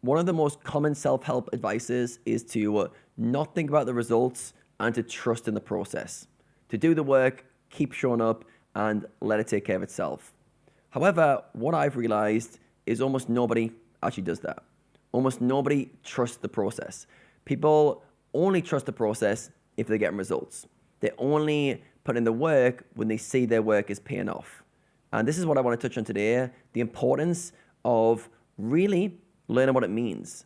one of the most common self-help advices is to not think about the results and to trust in the process. To do the work, keep showing up, and let it take care of itself. However, what I've realized is almost nobody actually does that. Almost nobody trusts the process. People only trust the process if they're getting results. They only put in the work when they see their work is paying off. And this is what I want to touch on today, the importance of really learning what it means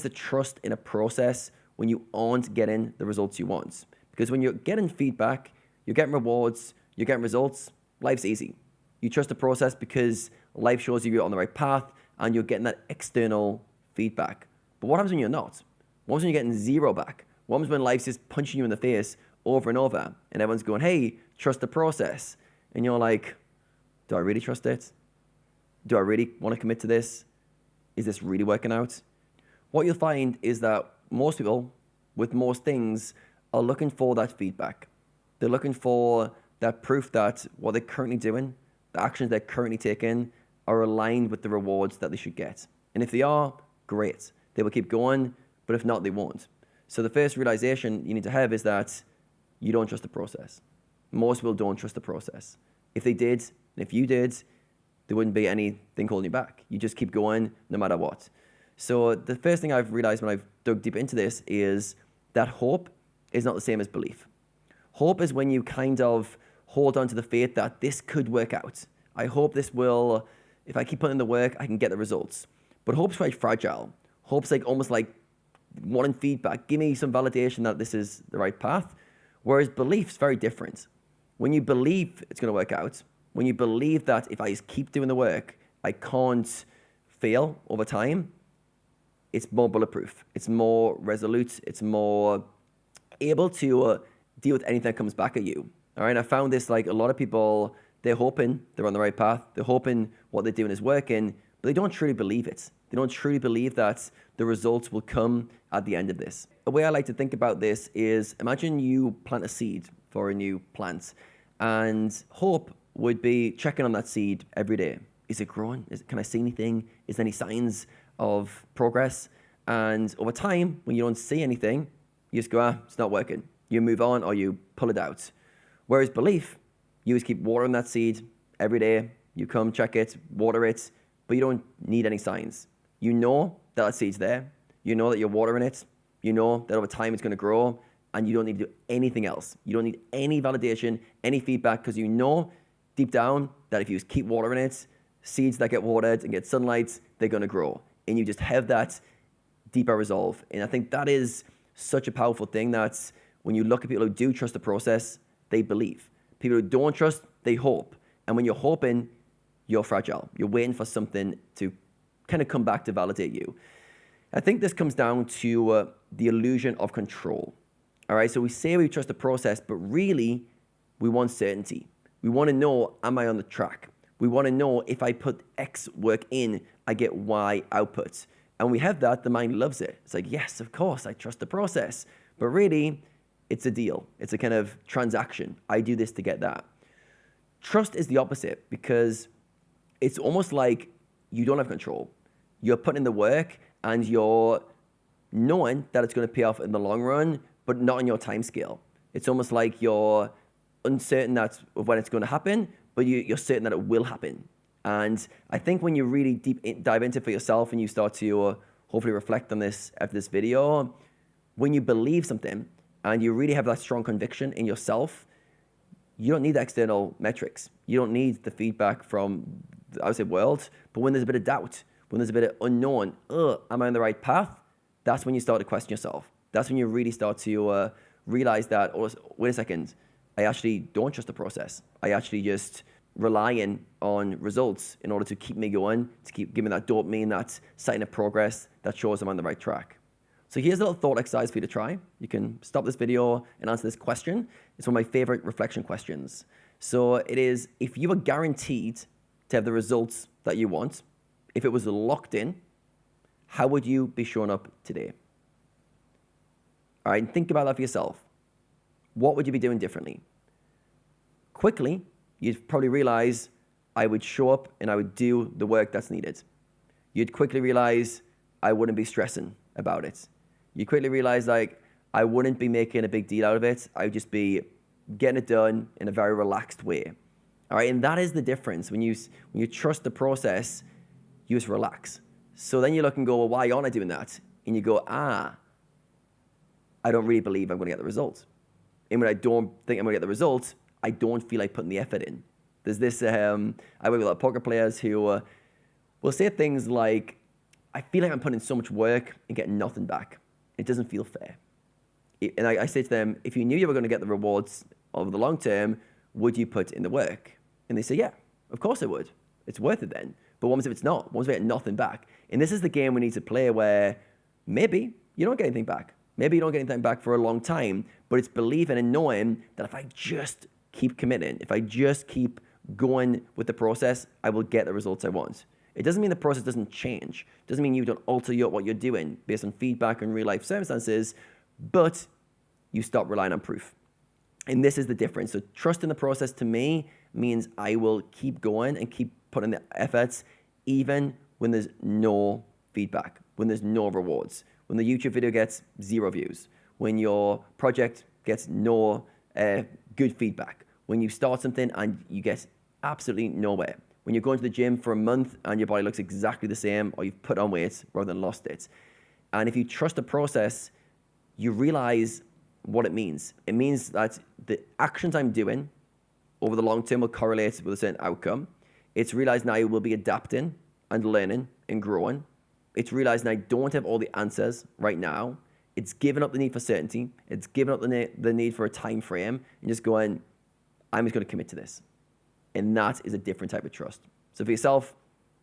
to trust in a process when you aren't getting the results you want. Because when you're getting feedback, you're getting rewards, you're getting results, life's easy. You trust the process because life shows you you're on the right path and you're getting that external feedback. But what happens when you're not? What happens when you're getting zero back? What happens when life's just punching you in the face over and over and everyone's going, hey, trust the process? And you're like, do I really trust it? Do I really want to commit to this? Is this really working out? What you'll find is that most people with most things are looking for that feedback. They're looking for that proof that what they're currently doing, the actions they're currently taking, are aligned with the rewards that they should get. And if they are, great. They will keep going, but if not, they won't. So the first realization you need to have is that you don't trust the process. Most people don't trust the process. If they did, and if you did, there wouldn't be anything holding you back. You just keep going no matter what. So the first thing I've realized when I've dug deep into this is that hope is not the same as belief. Hope is when you kind of hold on to the faith that this could work out. I hope this will, if I keep putting in the work, I can get the results. But hope's quite fragile. Hope's like almost like wanting feedback. Give me some validation that this is the right path. Whereas belief's very different. When you believe it's going to work out, when you believe that if I just keep doing the work, I can't fail over time, it's more bulletproof. It's more resolute. It's more able to deal with anything that comes back at you. All right. I found this, like, a lot of people, they're hoping they're on the right path. They're hoping what they're doing is working, but they don't truly believe it. They don't truly believe that the results will come at the end of this. The way I like to think about this is, imagine you plant a seed for a new plant, and hope would be checking on that seed every day. Is it growing? Can I see anything? Is there any signs of progress? And over time, when you don't see anything, you just go, it's not working. You move on or you pull it out. Whereas belief, you just keep watering that seed every day. You come, check it, water it, but you don't need any signs. You know that seed's there. You know that you're watering it. You know that over time it's going to grow, and you don't need to do anything else. You don't need any validation, any feedback, because you know deep down that if you just keep watering it, seeds that get watered and get sunlight, they're going to grow. And you just have that deeper resolve. And I think that is such a powerful thing, that when you look at people who do trust the process, they believe. People who don't trust, they hope. And when you're hoping, you're fragile. You're waiting for something to kind of come back to validate you. I think this comes down to the illusion of control. All right, so we say we trust the process, but really we want certainty. We want to know, am I on the track? We want to know if I put X work in, I get Y output. And we have that, the mind loves it. It's like, yes, of course, I trust the process. But really, it's a deal. It's a kind of transaction. I do this to get that. Trust is the opposite, because it's almost like you don't have control. You're putting in the work and you're knowing that it's going to pay off in the long run, but not on your time scale. It's almost like you're uncertain of when it's going to happen, but you're certain that it will happen. And I think when you really dive into it for yourself and you start to hopefully reflect on this after this video, when you believe something and you really have that strong conviction in yourself, you don't need the external metrics. You don't need the feedback from the outside world. But when there's a bit of doubt, when there's a bit of unknown, am I on the right path? That's when you start to question yourself. That's when you really start to realize that, oh, wait a second, I actually don't trust the process. I actually just relying on results in order to keep me going, to keep giving that dopamine, that sign of progress that shows I'm on the right track. So here's a little thought exercise for you to try. You can stop this video and answer this question. It's one of my favorite reflection questions. So it is, if you were guaranteed to have the results that you want, if it was locked in, how would you be showing up today? All right, and think about that for yourself. What would you be doing differently? Quickly, you'd probably realize I would show up and I would do the work that's needed. You'd quickly realize I wouldn't be stressing about it. You quickly realize like I wouldn't be making a big deal out of it. I'd just be getting it done in a very relaxed way. All right, and that is the difference. When you trust the process, you just relax. So then you look and go, well, why aren't I doing that? And you go, I don't really believe I'm going to get the result. And when I don't think I'm going to get the result, I don't feel like putting the effort in. There's this, I work with a lot of poker players who will say things like, I feel like I'm putting in so much work and getting nothing back. It doesn't feel fair. And I say to them, if you knew you were going to get the rewards over the long term, would you put in the work? And they say, yeah, of course I would. It's worth it then. But what if it's not? What if I get nothing back? And this is the game we need to play where maybe you don't get anything back. Maybe you don't get anything back for a long time, but it's believing and knowing that if I just keep committing, if I just keep going with the process, I will get the results I want. It doesn't mean the process doesn't change. It doesn't mean you don't alter what you're doing based on feedback and real life circumstances, but you stop relying on proof. And this is the difference. So trust in the process to me means I will keep going and keep putting the efforts even when there's no feedback, when there's no rewards, when the YouTube video gets 0 views, when your project gets no good feedback, when you start something and you get absolutely nowhere, when you're going to the gym for a month and your body looks exactly the same, or you've put on weight rather than lost it. And if you trust the process, you realize what it means. It means that the actions I'm doing over the long term will correlate with a certain outcome. It's realizing I will be adapting and learning and growing. It's realizing I don't have all the answers right now. It's giving up the need for certainty. It's giving up the need for a time frame and just going, I'm just going to commit to this. And that is a different type of trust. So for yourself,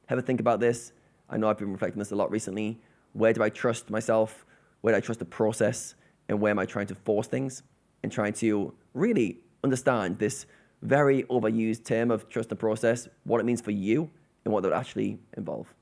have a think about this. I know I've been reflecting on this a lot recently. Where do I trust myself? Where do I trust the process? And where am I trying to force things? And trying to really understand this very overused term of trust the process, what it means for you, and what that would actually involve.